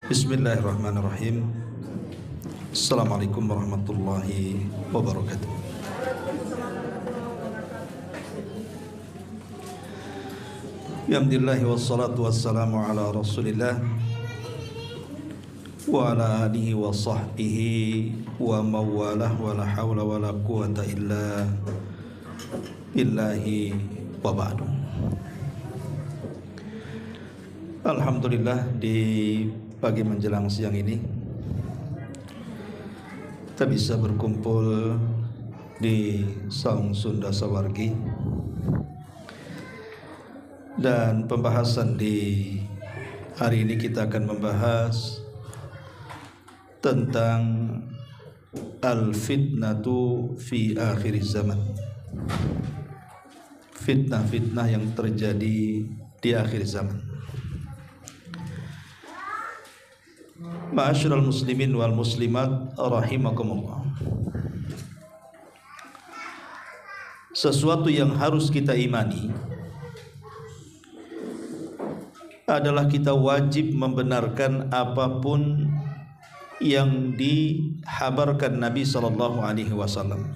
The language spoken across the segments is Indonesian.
Bismillahirrahmanirrahim. Assalamualaikum warahmatullahi wabarakatuh. Alhamdulillah wassalatu wassalamu ala Rasulillah wa ala alihi wa sahbihi wa mawalah wa la hawla wa la quwata illa billahi wa ba'du. Alhamdulillah, di pagi menjelang siang ini kita bisa berkumpul di Saung Sunda Sawargi, dan pembahasan di hari ini kita akan membahas tentang al-fitnatu fi akhir zaman, fitnah-fitnah yang terjadi di akhir zaman. Ma'asyiral muslimin wal muslimat rahimakumullah. Sesuatu yang harus kita imani adalah kita wajib membenarkan apapun yang dihabarkan Nabi sallallahu alaihi wasallam.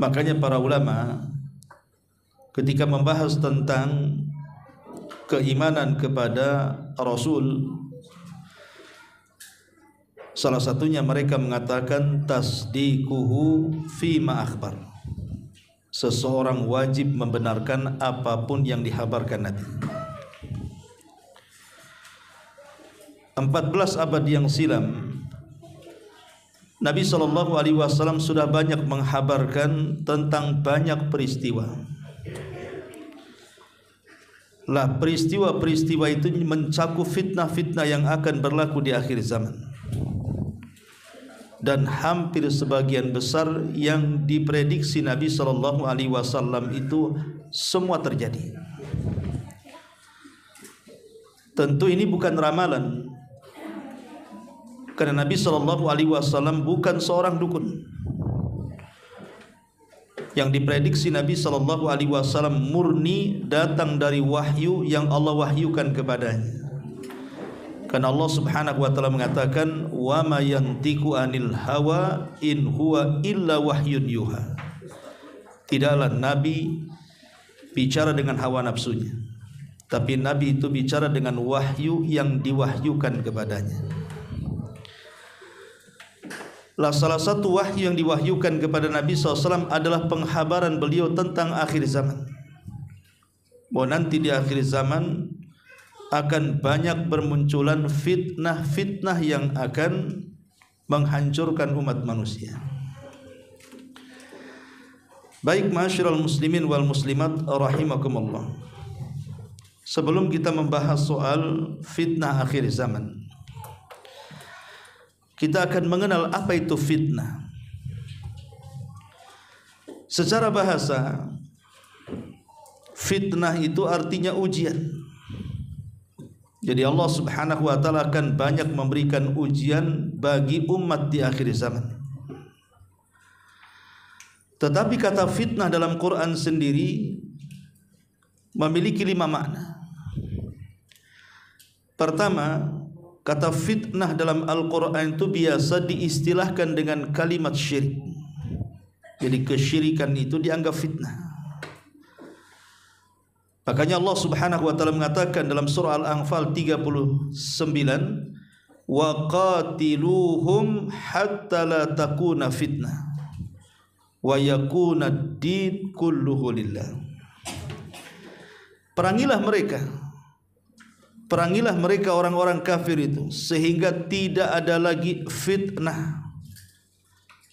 Makanya para ulama ketika membahas tentang keimanan kepada Rasul, salah satunya mereka mengatakan tasdiquhu fima akhbar. Seseorang wajib membenarkan apapun yang dihabarkan Nabi. 14 abad yang silam Nabi SAW sudah banyak menghabarkan tentang banyak peristiwa. Lah peristiwa-peristiwa itu mencakup fitnah-fitnah yang akan berlaku di akhir zaman, dan hampir sebagian besar yang diprediksi Nabi SAW itu semua terjadi. Tentu ini bukan ramalan, karena Nabi SAW bukan seorang dukun. Yang diprediksi Nabi SAW murni datang dari wahyu yang Allah wahyukan kepadanya. Karena Allah Subhanahu wa taala mengatakan, "Wa ma yantiqu anil hawa in huwa illa wahyun yuha." Tidaklah Nabi bicara dengan hawa nafsunya, tapi Nabi itu bicara dengan wahyu yang diwahyukan kepadanya. Lah salah satu wahyu yang diwahyukan kepada Nabi SAW adalah penghabaran beliau tentang akhir zaman, bahwa nanti di akhir zaman akan banyak bermunculan fitnah-fitnah yang akan menghancurkan umat manusia. Baik, ma'asyiral muslimin wal muslimat rahimakumullah. Sebelum kita membahas soal fitnah akhir zaman, kita akan mengenal apa itu fitnah. Secara bahasa, fitnah itu artinya ujian. Jadi Allah Subhanahu wa taala akan banyak memberikan ujian bagi umat di akhir zaman. Tetapi kata fitnah dalam Quran sendiri memiliki 5 makna. Pertama, kata fitnah dalam Al-Quran itu biasa diistilahkan dengan kalimat syirik. Jadi kesyirikan itu dianggap fitnah. Makanya Allah Subhanahu wa taala mengatakan dalam surah Al-Anfal 39, "Wa qatiluhum hatta la takuna fitnah wa yakuna ad-din kulluhu lillah." Perangilah mereka orang-orang kafir itu sehingga tidak ada lagi fitnah.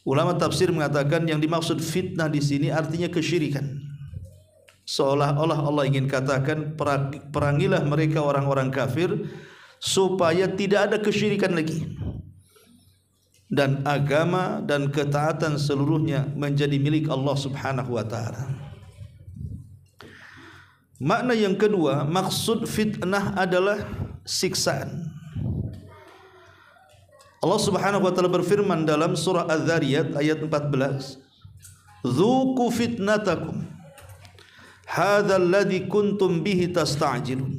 Ulama tafsir mengatakan yang dimaksud fitnah di sini artinya kesyirikan. Seolah-olah Allah ingin katakan perangilah mereka orang-orang kafir supaya tidak ada kesyirikan lagi, dan agama dan ketaatan seluruhnya menjadi milik Allah Subhanahu wa taala. Makna yang kedua, maksud fitnah adalah siksaan. Allah Subhanahu wa taala berfirman dalam surah Az-Zariyat ayat 14, "Dzuqu fitnatakum hadzal ladzi kuntum bihi tasta'jilun."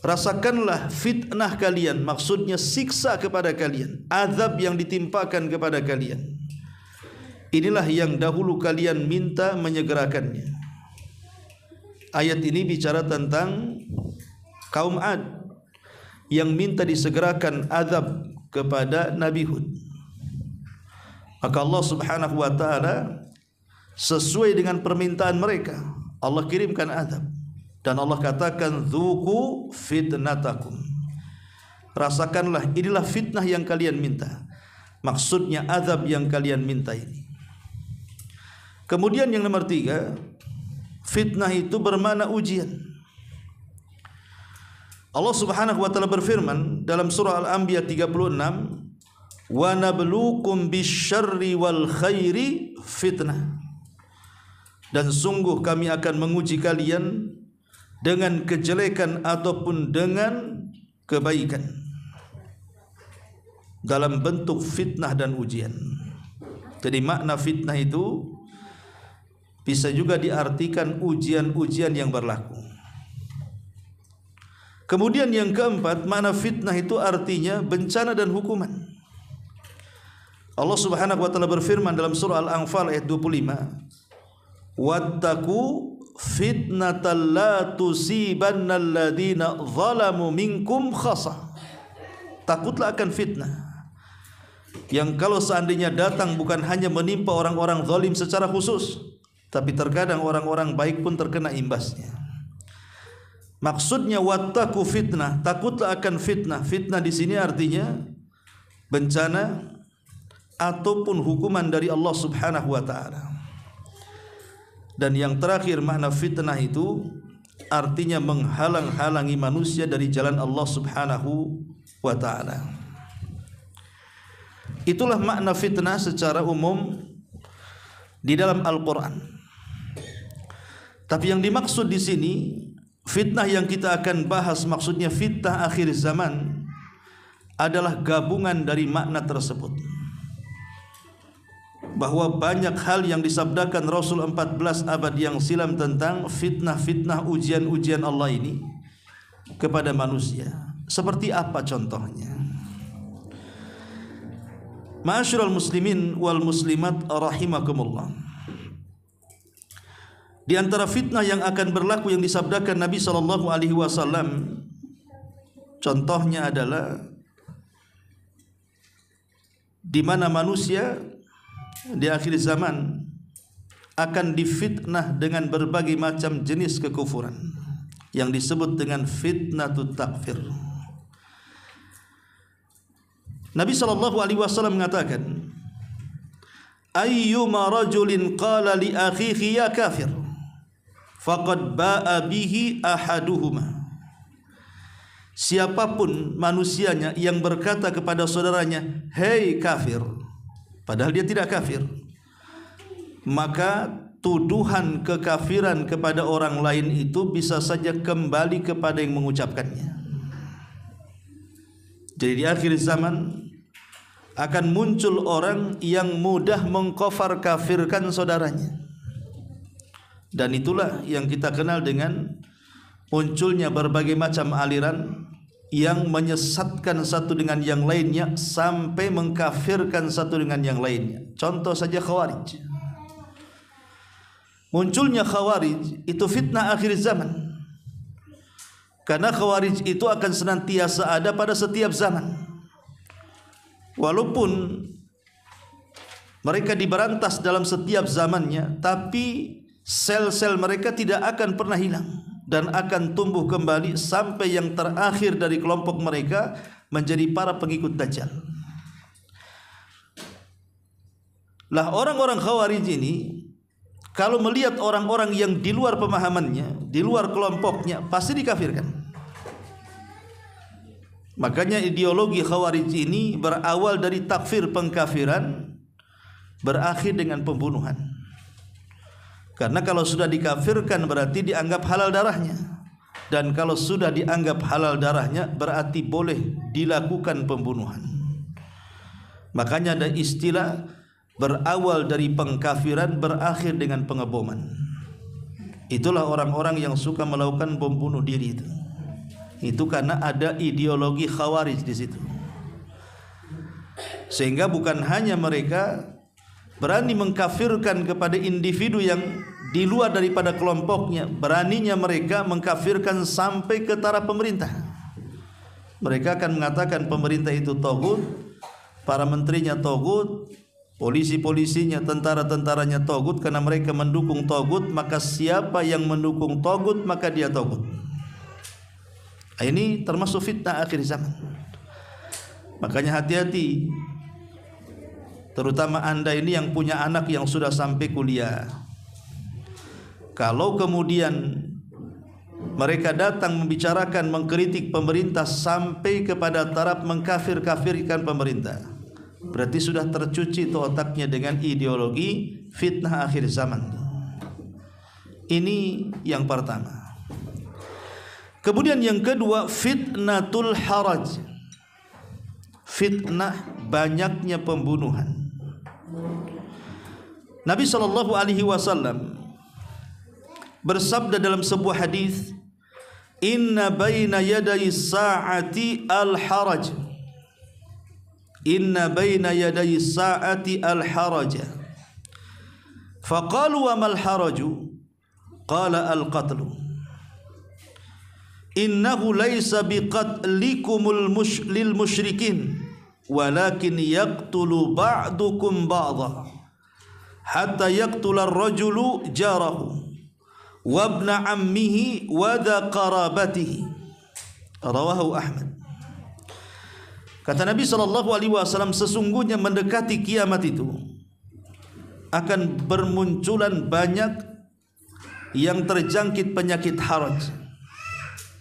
rasakanlah fitnah kalian, maksudnya siksa kepada kalian, azab yang ditimpakan kepada kalian. Inilah yang dahulu kalian minta menyegerakannya. Ayat ini bicara tentang kaum Ad yang minta disegerakan azab kepada Nabi Hud. Maka Allah Subhanahu wa taala sesuai dengan permintaan mereka, Allah kirimkan azab. Dan Allah katakan, dzuqu fitnatakum. Rasakanlah, inilah fitnah yang kalian minta. Maksudnya azab yang kalian minta ini. Kemudian yang nomor 3, fitnah itu bermakna ujian. Allah Subhanahu wa taala berfirman dalam surah Al-Anbiya 36, wa nabluukum bisyarri wal khairi fitnah. Dan sungguh kami akan menguji kalian dengan kejelekan ataupun dengan kebaikan dalam bentuk fitnah dan ujian. Jadi makna fitnah itu bisa juga diartikan ujian-ujian yang berlaku. Kemudian yang keempat, makna fitnah itu artinya bencana dan hukuman. Allah Subhanahu wa taala berfirman dalam surah Al-Anfal ayat 25, wattaqu fitnatal la tusibanna alladziina zalamu minkum khassa. Takutlah akan fitnah yang kalau seandainya datang bukan hanya menimpa orang-orang zalim secara khusus, tapi terkadang orang-orang baik pun terkena imbasnya. Maksudnya wattaqu fitnah, takutlah akan fitnah. Fitnah di sini artinya bencana ataupun hukuman dari Allah Subhanahu wa taala. Dan yang terakhir, makna fitnah itu artinya menghalang-halangi manusia dari jalan Allah Subhanahu wa taala. Itulah makna fitnah secara umum di dalam Al-Qur'an. Tapi yang dimaksud di sini, fitnah yang kita akan bahas maksudnya fitnah akhir zaman, adalah gabungan dari makna tersebut. Bahwa banyak hal yang disabdakan Rasul 14 abad yang silam tentang fitnah-fitnah ujian-ujian Allah ini kepada manusia. Seperti apa contohnya? Ma'asyiral muslimin wal muslimat rahimakumullah. Di antara fitnah yang akan berlaku yang disabdakan Nabi SAW, contohnya adalah di mana manusia di akhir zaman akan difitnah dengan berbagai macam jenis kekufuran yang disebut dengan fitnatut takfir. Nabi SAW mengatakan, ayyuma rajulin qala li akhihi ya kafir faqad ba'a bihi ahaduhuma. Siapapun manusianya yang berkata kepada saudaranya, hei kafir, padahal dia tidak kafir, maka tuduhan kekafiran kepada orang lain itu bisa saja kembali kepada yang mengucapkannya. Jadi di akhir zaman akan muncul orang yang mudah mengkafir kafirkan saudaranya. Dan itulah yang kita kenal dengan munculnya berbagai macam aliran yang menyesatkan satu dengan yang lainnya sampai mengkafirkan satu dengan yang lainnya. Contoh saja Khawarij. Munculnya Khawarij itu fitnah akhir zaman. Karena Khawarij itu akan senantiasa ada pada setiap zaman. Walaupun mereka diberantas dalam setiap zamannya, tapi sel-sel mereka tidak akan pernah hilang dan akan tumbuh kembali sampai yang terakhir dari kelompok mereka menjadi para pengikut Dajjal. Lah orang-orang Khawarij ini kalau melihat orang-orang yang di luar pemahamannya, di luar kelompoknya, pasti dikafirkan. Makanya ideologi Khawarij ini berawal dari takfir, pengkafiran, berakhir dengan pembunuhan. Karena kalau sudah dikafirkan berarti dianggap halal darahnya. Dan kalau sudah dianggap halal darahnya berarti boleh dilakukan pembunuhan. Makanya ada istilah berawal dari pengkafiran berakhir dengan pengeboman. Itulah orang-orang yang suka melakukan bom bunuh diri itu. Itu karena ada ideologi Khawarij di situ. Sehingga bukan hanya mereka berani mengkafirkan kepada individu yang di luar daripada kelompoknya, beraninya mereka mengkafirkan sampai ke taraf pemerintah. Mereka akan mengatakan pemerintah itu taghut, para menterinya taghut, polisi-polisinya, tentara-tentaranya taghut, karena mereka mendukung taghut, maka siapa yang mendukung taghut maka dia taghut. Ini termasuk fitnah akhir zaman. Makanya hati-hati, terutama Anda ini yang punya anak yang sudah sampai kuliah. Kalau kemudian mereka datang membicarakan, mengkritik pemerintah sampai kepada taraf mengkafir-kafirkan pemerintah, berarti sudah tercuci itu otaknya dengan ideologi fitnah akhir zaman. Ini yang pertama. Kemudian yang kedua, fitnatul haraj. Fitnah banyaknya pembunuhan. Nabi SAW bersabda dalam sebuah hadis, inna baina yaday sa'ati al-haraj. Inna baina yaday sa'ati al-haraj. Faqalu wa mal haraju? Qala al-qatlu. Innahu laysa biqatlikumul lil musyrikin, walakin yaqtulu ba'dukum ba'dha hatta yaqtula ar-rajulu jarahu wa ibna ammihi wa dha qarabatihi. Rawahu Ahmad. Kata Nabi SAW, sesungguhnya mendekati kiamat itu akan bermunculan banyak yang terjangkit penyakit haraj.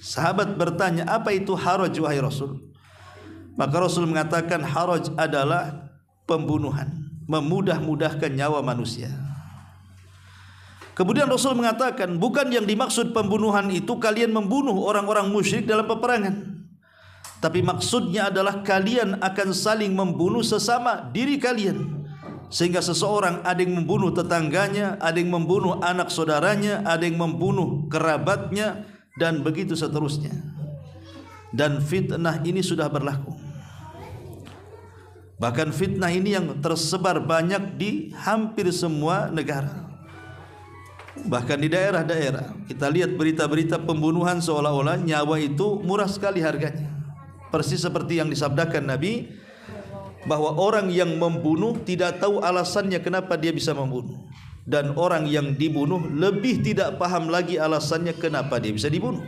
Sahabat bertanya, apa itu haraj wahai Rasul? Maka Rasul mengatakan haraj adalah pembunuhan, memudah-mudahkan nyawa manusia. Kemudian Rasul mengatakan, bukan yang dimaksud pembunuhan itu kalian membunuh orang-orang musyrik dalam peperangan, tapi maksudnya adalah kalian akan saling membunuh sesama diri kalian, sehingga seseorang ada yang membunuh tetangganya, ada yang membunuh anak saudaranya, ada yang membunuh kerabatnya, dan begitu seterusnya. Dan fitnah ini sudah berlaku. Bahkan fitnah ini yang tersebar banyak di hampir semua negara. Bahkan di daerah-daerah kita lihat berita-berita pembunuhan seolah-olah nyawa itu murah sekali harganya. Persis seperti yang disabdakan Nabi, bahwa orang yang membunuh tidak tahu alasannya kenapa dia bisa membunuh, dan orang yang dibunuh lebih tidak paham lagi alasannya kenapa dia bisa dibunuh.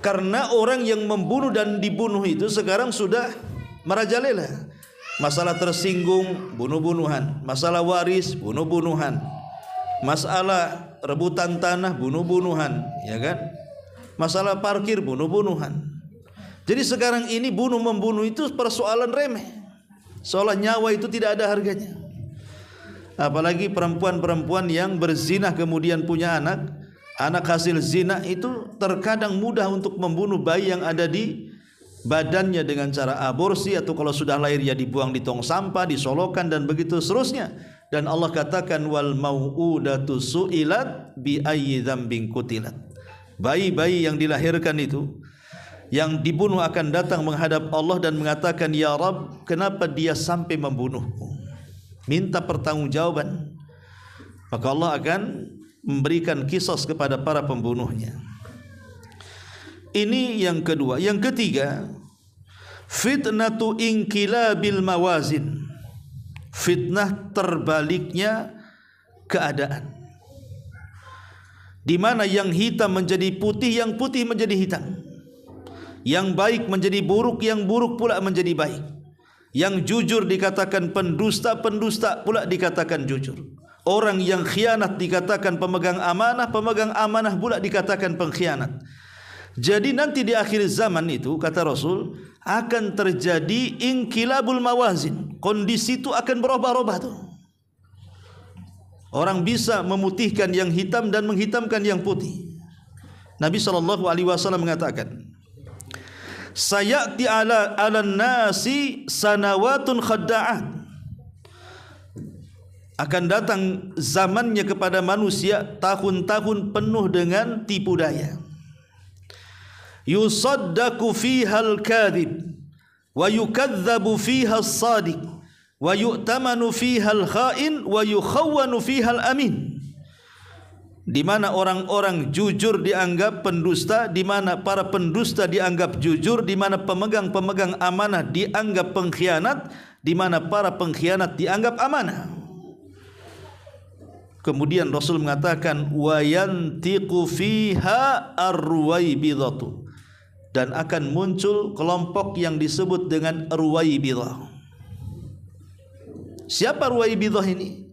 Karena orang yang membunuh dan dibunuh itu sekarang sudah merajalela. Masalah tersinggung, bunuh-bunuhan. Masalah waris, bunuh-bunuhan. Masalah rebutan tanah, bunuh-bunuhan, ya kan? Masalah parkir, bunuh-bunuhan. Jadi sekarang ini bunuh-membunuh itu persoalan remeh, seolah nyawa itu tidak ada harganya. Apalagi perempuan-perempuan yang berzina kemudian punya anak, anak hasil zina itu terkadang mudah untuk membunuh bayi yang ada di badannya dengan cara aborsi, atau kalau sudah lahir ya dibuang di tong sampah, disolokan, dan begitu seterusnya. Dan Allah katakan wal mau'udatu su'ilat bi ayyi dzambin qutilat. Bayi-bayi yang dilahirkan itu, yang dibunuh akan datang menghadap Allah dan mengatakan, ya Rabb, kenapa dia sampai membunuhku? Minta pertanggungjawaban. Maka Allah akan memberikan kisos kepada para pembunuhnya. Ini yang kedua. Yang ketiga, fitnatu inqilabil mawazin. Fitnah terbaliknya keadaan, di mana yang hitam menjadi putih, yang putih menjadi hitam, yang baik menjadi buruk, yang buruk pula menjadi baik, yang jujur dikatakan pendusta, pendusta pula dikatakan jujur, orang yang khianat dikatakan pemegang amanah pula dikatakan pengkhianat. Jadi nanti di akhir zaman itu, kata Rasul, akan terjadi inqilabul mawazin. Kondisi itu akan berubah-ubah tuh. Orang bisa memutihkan yang hitam dan menghitamkan yang putih. Nabi SAW mengatakan, sayati ala nasi sanawatun khadda'at. Akan datang zamannya kepada manusia tahun-tahun penuh dengan tipu daya. yusaddaqu fiha al-kadhib wa yukadzabu fiha as-sadiq wa yu'tamanu fiha al-kha'in wa yukhawwanu fiha al-amin. Di mana orang-orang jujur dianggap pendusta, di mana para pendusta dianggap jujur, di mana pemegang-pemegang amanah dianggap pengkhianat, di mana para pengkhianat dianggap amanah. Kemudian Rasul mengatakan wa yantiqu fiha ar-ruwaibidhatu, dan akan muncul kelompok yang disebut dengan ruwaibidah. Siapa ruwaibidah ini?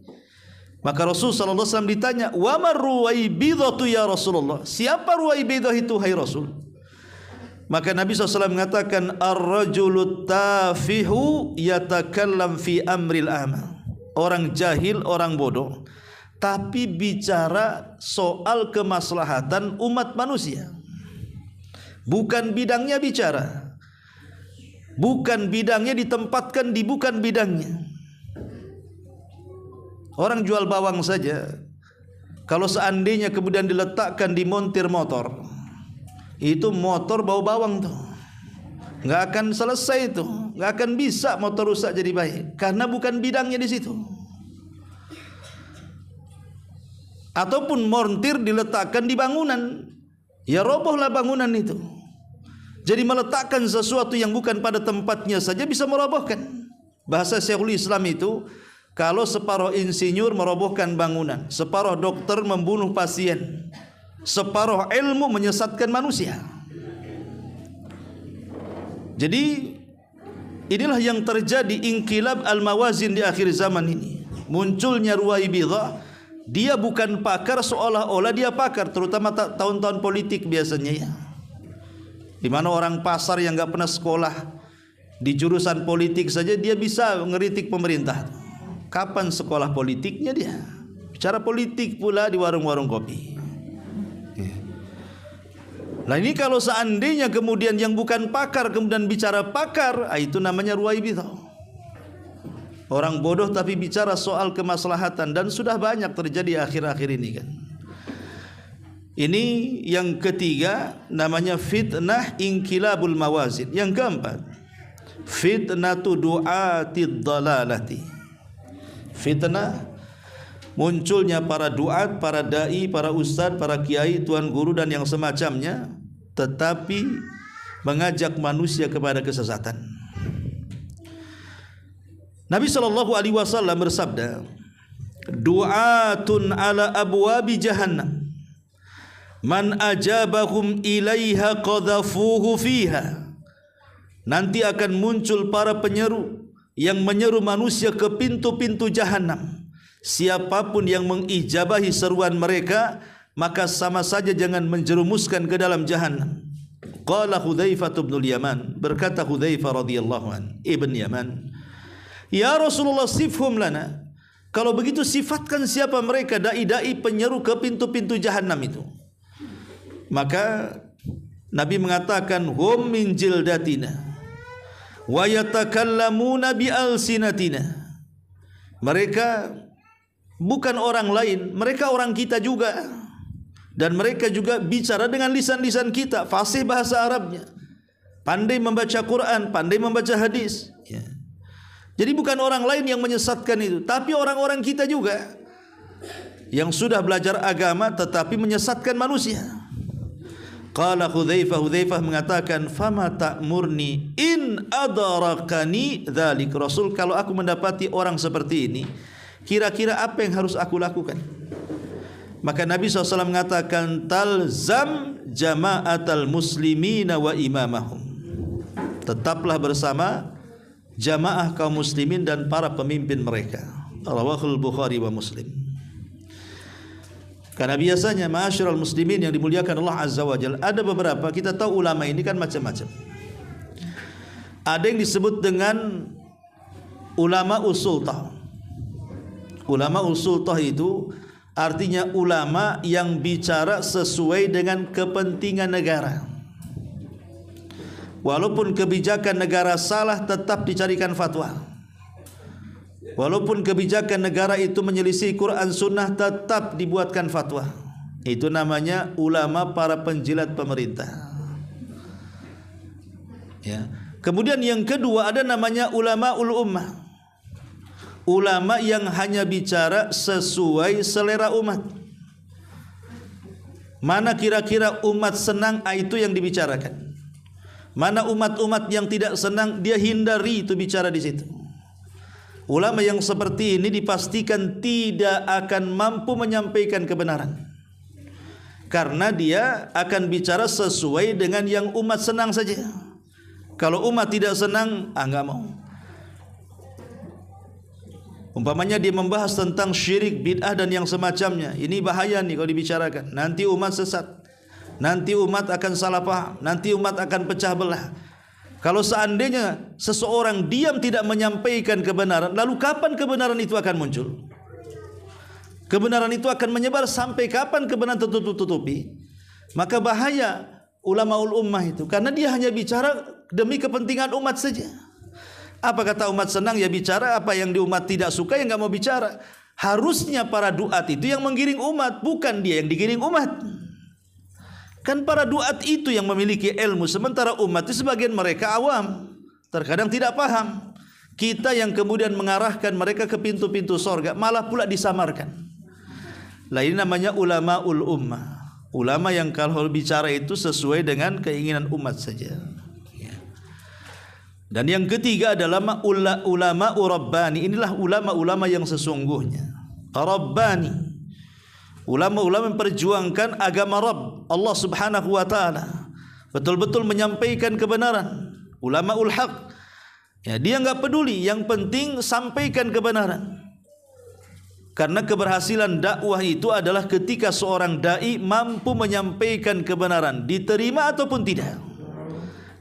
Maka Rasul sallallahu alaihi wasallam ditanya, "Wa mar ruwaibidhatu ya Rasulullah?" Siapa ruwaibidah itu hai Rasul? Maka Nabi SAW mengatakan, "Ar-rajulut tafihu yatakallam fi amril amal." Orang jahil, orang bodoh, tapi bicara soal kemaslahatan umat manusia. Bukan bidangnya bicara. Bukan bidangnya ditempatkan di bukan bidangnya. Orang jual bawang saja, kalau seandainya kemudian diletakkan di montir motor, itu motor bau bawang tuh, nggak akan selesai itu, nggak akan bisa motor rusak jadi baik, karena bukan bidangnya di situ. Ataupun montir diletakkan di bangunan, ya robohlah bangunan itu. Jadi meletakkan sesuatu yang bukan pada tempatnya saja bisa merobohkan. Bahasa Syekhul Islam itu, kalau separuh insinyur merobohkan bangunan, separuh dokter membunuh pasien, separuh ilmu menyesatkan manusia. Jadi inilah yang terjadi, inqilab al-mawazin di akhir zaman ini. Munculnya ruwaibidah, dia bukan pakar seolah-olah dia pakar, terutama tahun-tahun politik biasanya ya. Di mana orang pasar yang enggak pernah sekolah di jurusan politik saja dia bisa ngeritik pemerintah. Kapan sekolah politiknya dia? Bicara politik pula di warung-warung kopi. Nah ini kalau seandainya kemudian yang bukan pakar kemudian bicara pakar, itu namanya ruwaibidah. Orang bodoh tapi bicara soal kemaslahatan, dan sudah banyak terjadi akhir-akhir ini kan. Ini yang ketiga, namanya fitnah inqilabul mawazin. Yang keempat, fitnatu du'atid dalalati. Fitnah munculnya para duat, para dai, para ustaz, para kiai, tuan guru dan yang semacamnya, tetapi mengajak manusia kepada kesesatan. Nabi SAW bersabda, "Du'atun ala abwabi jahannam, man ajabahum ilaiha qadhafuhu fiha." Nanti akan muncul para penyeru yang menyeru manusia ke pintu-pintu jahanam. Siapapun yang mengijabahi seruan mereka, maka sama saja jangan menjerumuskan ke dalam jahanam. Qala Hudzaifah bin Yaman, berkata Hudzaifah radhiyallahu an, ibn Yaman, "Ya Rasulullah, sifhum lana." Kalau begitu sifatkan siapa mereka dai-dai penyeru ke pintu-pintu jahanam itu. Maka Nabi mengatakan, "Hum min jildatina wa yatakallamuna bi alsinatina." Mereka bukan orang lain, mereka orang kita juga, dan mereka juga bicara dengan lisan-lisan kita, fasih bahasa Arabnya, pandai membaca Quran, pandai membaca hadis ya. Jadi bukan orang lain yang menyesatkan itu, tapi orang-orang kita juga yang sudah belajar agama tetapi menyesatkan manusia. Qala Hudzaifah mengatakan, "Fama ta'murni in adarakani dzalik." Rasul, kalau aku mendapati orang seperti ini, kira-kira apa yang harus aku lakukan? Maka Nabi SAW mengatakan, "Talzam jama'atal muslimina wa imamahum." Tetaplah bersama jamaah kaum muslimin dan para pemimpin mereka. Rawahul Bukhari wa Muslim. Karena biasanya ma'asyiral muslimin yang dimuliakan Allah Azza wa Jalla, ada beberapa, kita tahu ulama ini kan macam-macam. Ada yang disebut dengan ulama usultah. Ulama usultah itu artinya ulama yang bicara sesuai dengan kepentingan negara. Walaupun kebijakan negara salah, tetap dicarikan fatwa. Walaupun kebijakan negara itu menyelisih Quran Sunnah, tetap dibuatkan fatwa. Itu namanya ulama para penjilat pemerintah. Ya. Kemudian yang kedua ada namanya ulamaul ummah. Ulama yang hanya bicara sesuai selera umat. Mana kira-kira umat senang, itu yang dibicarakan. Mana umat-umat yang tidak senang, dia hindari itu bicara di situ. Ulama yang seperti ini dipastikan tidak akan mampu menyampaikan kebenaran, karena dia akan bicara sesuai dengan yang umat senang saja. Kalau umat tidak senang, enggak mau. Umpamanya dia membahas tentang syirik, bid'ah dan yang semacamnya. Ini bahaya nih kalau dibicarakan. Nanti umat sesat. Nanti umat akan salah paham. Nanti umat akan pecah belah. Kalau seandainya seseorang diam tidak menyampaikan kebenaran, lalu kapan kebenaran itu akan muncul? Kebenaran itu akan menyebar sampai kapan kebenaran tertutup-tutupi? Maka bahaya ulamaul ummah itu, karena dia hanya bicara demi kepentingan umat saja. Apa kata umat senang, ya bicara. Apa yang di umat tidak suka, ya nggak mau bicara. Harusnya para duat itu yang menggiring umat, bukan dia yang digiring umat. Kan para duat itu yang memiliki ilmu, sementara umat itu sebagian mereka awam, terkadang tidak paham. Kita yang kemudian mengarahkan mereka ke pintu-pintu sorga, malah pula disamarkan. Lah ini namanya ulamaul ummah. Ulama yang kalau bicara itu sesuai dengan keinginan umat saja. Dan yang ketiga adalah ulama rabbani. Inilah ulama-ulama yang sesungguhnya rabbani, ulama-ulama memperjuangkan agama Rabb Allah subhanahu wa ta'ala, betul-betul menyampaikan kebenaran. Ulamaul haq, ya, dia enggak peduli, yang penting sampaikan kebenaran. Karena keberhasilan dakwah itu adalah ketika seorang dai mampu menyampaikan kebenaran, diterima ataupun tidak.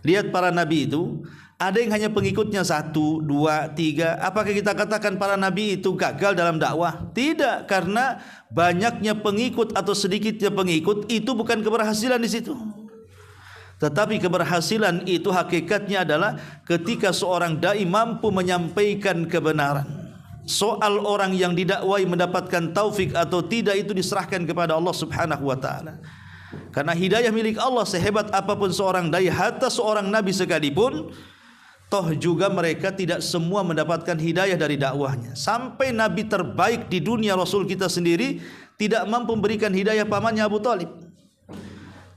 Lihat para nabi itu, ada yang hanya pengikutnya 1, 2, 3. Apakah kita katakan para nabi itu gagal dalam dakwah? Tidak, karena banyaknya pengikut atau sedikitnya pengikut itu bukan keberhasilan di situ. Tetapi keberhasilan itu hakikatnya adalah ketika seorang dai mampu menyampaikan kebenaran. Soal orang yang didakwai mendapatkan taufik atau tidak itu diserahkan kepada Allah Subhanahu wa taala. Karena hidayah milik Allah, sehebat apapun seorang dai, hatta seorang nabi sekalipun, toh juga mereka tidak semua mendapatkan hidayah dari dakwahnya. Sampai nabi terbaik di dunia, Rasul kita sendiri, tidak mampu memberikan hidayah pamannya Abu Talib,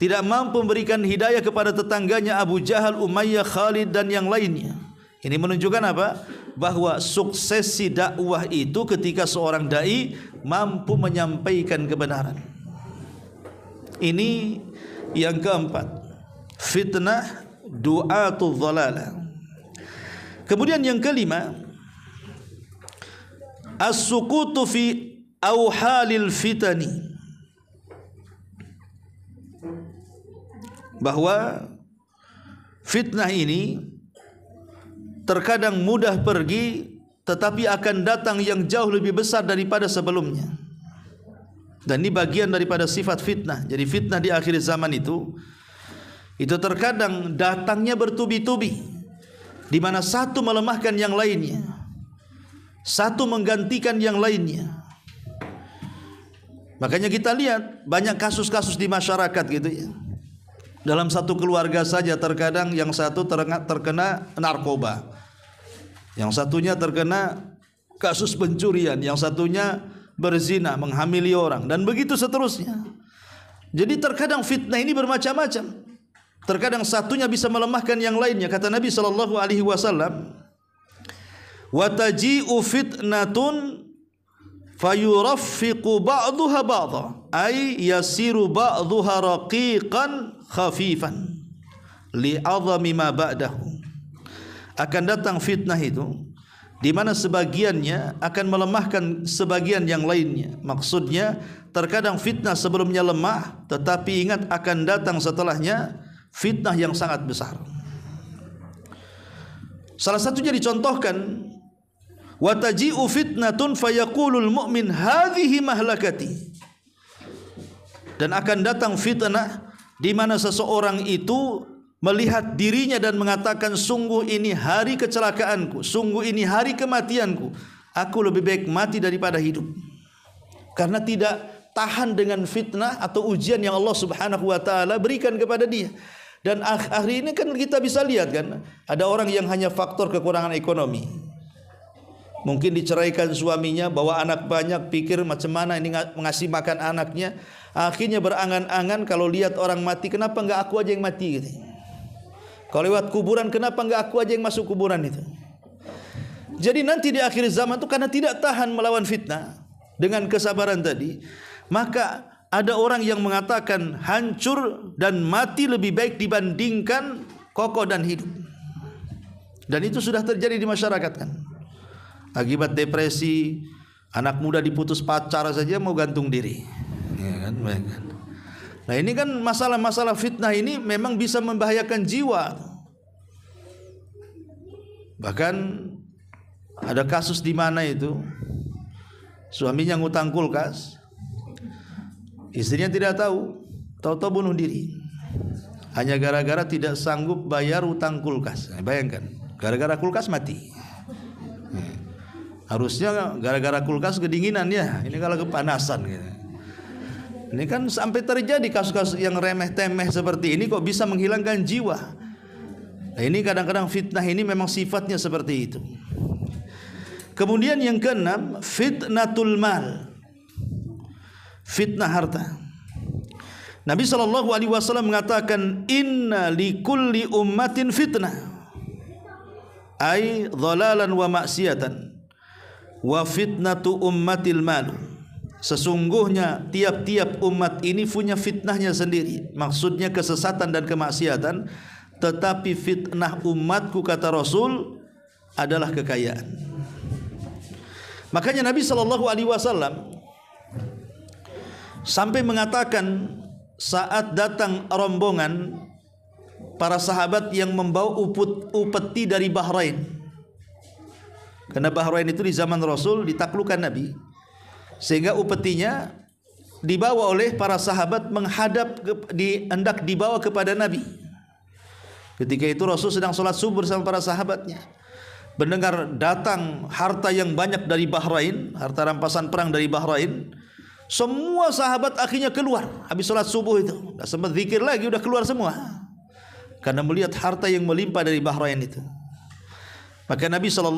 tidak mampu memberikan hidayah kepada tetangganya Abu Jahal, Umayyah, Khalid dan yang lainnya. Ini menunjukkan apa? Bahwa suksesi dakwah itu ketika seorang dai mampu menyampaikan kebenaran. Ini yang keempat, fitnah du'atul dhalalah. Kemudian yang kelima, as-sukutu fi awhalil fitani, bahwa fitnah ini terkadang mudah pergi, tetapi akan datang yang jauh lebih besar daripada sebelumnya. Dan ini bagian daripada sifat fitnah. Jadi fitnah di akhir zaman itu terkadang datangnya bertubi-tubi, di mana satu melemahkan yang lainnya, satu menggantikan yang lainnya. Makanya kita lihat banyak kasus-kasus di masyarakat gitu ya. Dalam satu keluarga saja terkadang yang satu terkena narkoba, yang satunya terkena kasus pencurian, yang satunya berzina, menghamili orang, dan begitu seterusnya. Jadi terkadang fitnah ini bermacam-macam. Terkadang satunya bisa melemahkan yang lainnya. Kata Nabi SAW, wa taji'u fitnatun fayuraffiqu ba'duha ba'dha, ay yasiru ba'duha raqiqan khafifan li'azami ma ba'dahu. Akan datang fitnah itu di mana sebagiannya akan melemahkan sebagian yang lainnya. Maksudnya terkadang fitnah sebelumnya lemah, tetapi ingat akan datang setelahnya fitnah yang sangat besar. Salah satunya dicontohkan, wa taji'u fitnatun fayaqulul mu'min hadhihi mahlakati. Dan akan datang fitnah di mana seseorang itu melihat dirinya dan mengatakan, sungguh ini hari kecelakaanku, sungguh ini hari kematianku, aku lebih baik mati daripada hidup. Karena tidak tahan dengan fitnah atau ujian yang Allah Subhanahu wa taala berikan kepada dia. Dan hari ini kan kita bisa lihat kan, ada orang yang hanya faktor kekurangan ekonomi. Mungkin diceraikan suaminya, bawa anak banyak, pikir macam mana ini mengasih makan anaknya. Akhirnya berangan-angan kalau lihat orang mati, kenapa enggak aku aja yang mati gitu. Kalau lewat kuburan, kenapa enggak aku aja yang masuk kuburan itu. Jadi nanti di akhir zaman itu karena tidak tahan melawan fitnah dengan kesabaran tadi, maka ada orang yang mengatakan hancur dan mati lebih baik dibandingkan kokoh dan hidup. Dan itu sudah terjadi di masyarakat kan. Akibat depresi, anak muda diputus pacar saja mau gantung diri. Ya kan? Nah ini kan masalah-masalah fitnah ini memang bisa membahayakan jiwa. Bahkan ada kasus di mana itu suaminya ngutang kulkas, istrinya tidak tahu, tahu-tahu bunuh diri. Hanya gara-gara tidak sanggup bayar utang kulkas. Bayangkan, gara-gara kulkas mati. Harusnya gara-gara kulkas kedinginan ya, ini kalau kepanasan gitu. Ini kan sampai terjadi kasus-kasus yang remeh-temeh seperti ini kok bisa menghilangkan jiwa. Nah ini kadang-kadang fitnah ini memang sifatnya seperti itu. Kemudian yang keenam, fitnatul mal. Fitnah harta. Nabi SAW mengatakan, inna likulli ummatin fitnah. Ay dhalalan wa maksiatan. Wa fitnatu ummatil malu. Sesungguhnya tiap-tiap umat ini punya fitnahnya sendiri. Maksudnya kesesatan dan kemaksiatan. Tetapi fitnah umatku, kata Rasul, adalah kekayaan. Makanya Nabi SAW sampai mengatakan saat datang rombongan para sahabat yang membawa upeti dari Bahrain. Karena Bahrain itu di zaman Rasul ditaklukkan Nabi, sehingga upetinya dibawa oleh para sahabat menghadap hendak dibawa kepada Nabi. Ketika itu Rasul sedang sholat subuh bersama para sahabatnya. Mendengar datang harta yang banyak dari Bahrain, harta rampasan perang dari Bahrain, semua sahabat akhirnya keluar habis sholat subuh itu. Tidak sempat zikir lagi, sudah keluar semua. Karena melihat harta yang melimpah dari Bahrain itu. Maka Nabi SAW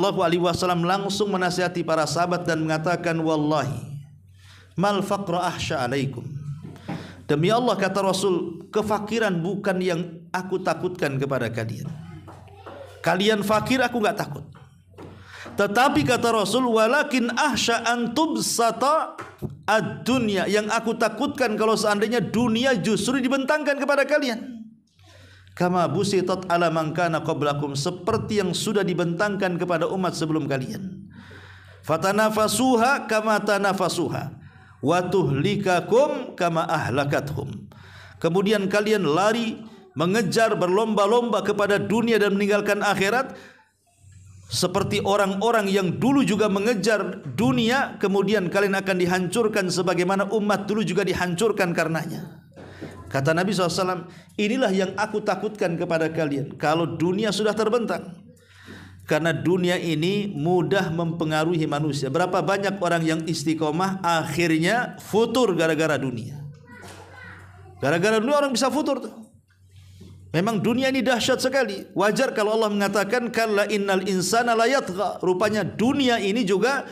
langsung menasihati para sahabat dan mengatakan, wallahi mal faqra ahsya alaikum. Demi Allah, kata Rasul, kefakiran bukan yang aku takutkan kepada kalian. Kalian fakir aku enggak takut. Tetapi kata Rasul, walakin ahsya an tubsata ad-dunya, yang aku takutkan kalau seandainya dunia justru dibentangkan kepada kalian. Kama busitat ala man kana qablakum, seperti yang sudah dibentangkan kepada umat sebelum kalian. Fatanafasuha kama tanafasuha wa tuhlikakum kama ahlakathum. Kemudian kalian lari mengejar, berlomba-lomba kepada dunia dan meninggalkan akhirat, seperti orang-orang yang dulu juga mengejar dunia, kemudian kalian akan dihancurkan sebagaimana umat dulu juga dihancurkan karenanya. Kata Nabi SAW, inilah yang aku takutkan kepada kalian, kalau dunia sudah terbentang. Karena dunia ini mudah mempengaruhi manusia. Berapa banyak orang yang istiqomah akhirnya futur gara-gara dunia. Gara-gara dunia orang bisa futur tuh. Memang dunia ini dahsyat sekali. Wajar kalau Allah mengatakan kalla innal insana la yatgha. Rupanya dunia ini juga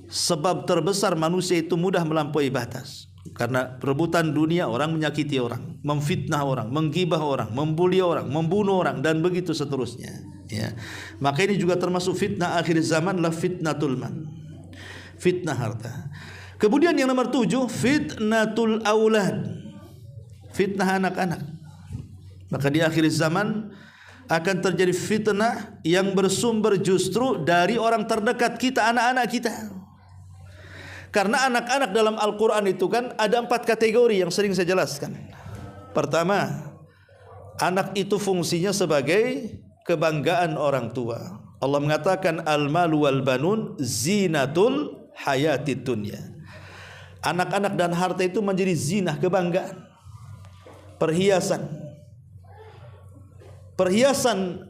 sebab terbesar manusia itu mudah melampaui batas. Karena perebutan dunia, orang menyakiti orang, memfitnah orang, menggibah orang, membuli orang, membunuh orang, dan begitu seterusnya. Ya. Maka ini juga termasuk fitnah akhir zaman, la fitnatul mal. Fitnah harta. Kemudian yang nomor 7, fitnatul aulad. Fitnah anak-anak. Maka di akhir zaman akan terjadi fitnah yang bersumber justru dari orang terdekat kita, anak-anak kita. Karena anak-anak dalam Al-Quran itu kan ada 4 kategori yang sering saya jelaskan. Pertama, anak itu fungsinya sebagai kebanggaan orang tua. Allah mengatakan al-malu wal banun zinatul hayatid dunya. Anak-anak dan harta itu menjadi zinah, kebanggaan, perhiasan. Perhiasan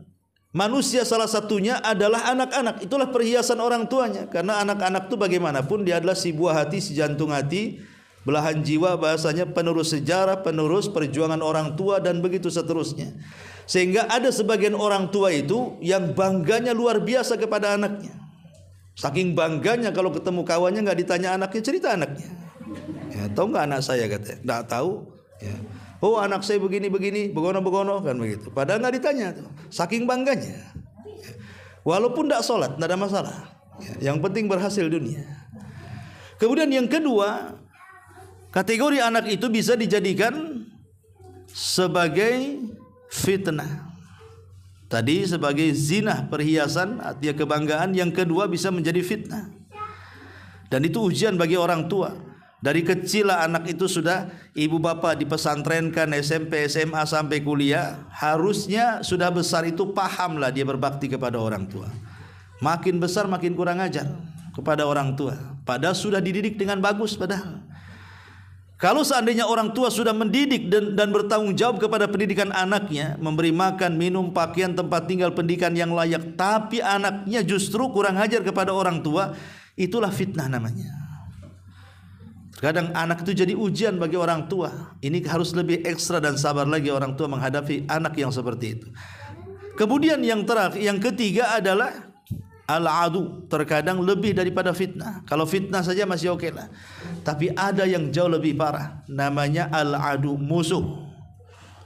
manusia salah satunya adalah anak-anak. Itulah perhiasan orang tuanya. Karena anak-anak itu bagaimanapun dia adalah si buah hati, si jantung hati belahan jiwa, bahasanya penerus sejarah, penerus perjuangan orang tua dan begitu seterusnya. Sehingga ada sebagian orang tua itu yang bangganya luar biasa kepada anaknya. Saking bangganya kalau ketemu kawannya nggak ditanya anaknya, cerita anaknya. Ya, tahu nggak anak saya katanya? Nggak tahu. Ya. Oh anak saya begini-begini, begono-begono kan begitu. Padahal nggak ditanya tuh. Saking bangganya. Ya. Walaupun tidak sholat, tidak ada masalah. Ya. Yang penting berhasil dunia. Kemudian yang kedua, kategori anak itu bisa dijadikan sebagai fitnah. Tadi sebagai zinah, perhiasan, artinya kebanggaan. Yang kedua bisa menjadi fitnah. Dan itu ujian bagi orang tua. Dari kecil anak itu sudah ibu bapak dipesantrenkan SMP, SMA sampai kuliah. Harusnya sudah besar itu pahamlah dia berbakti kepada orang tua. Makin besar makin kurang ajar kepada orang tua. Padahal sudah dididik dengan bagus padahal. Kalau seandainya orang tua sudah mendidik dan bertanggung jawab kepada pendidikan anaknya, memberi makan, minum, pakaian, tempat tinggal, pendidikan yang layak, tapi anaknya justru kurang ajar kepada orang tua, itulah fitnah namanya. Kadang anak itu jadi ujian bagi orang tua. Ini harus lebih ekstra dan sabar lagi orang tua menghadapi anak yang seperti itu. Kemudian yang terakhir, yang ketiga adalah al-adu. Terkadang lebih daripada fitnah. Kalau fitnah saja masih oke lah. Tapi ada yang jauh lebih parah. Namanya al-adu, musuh.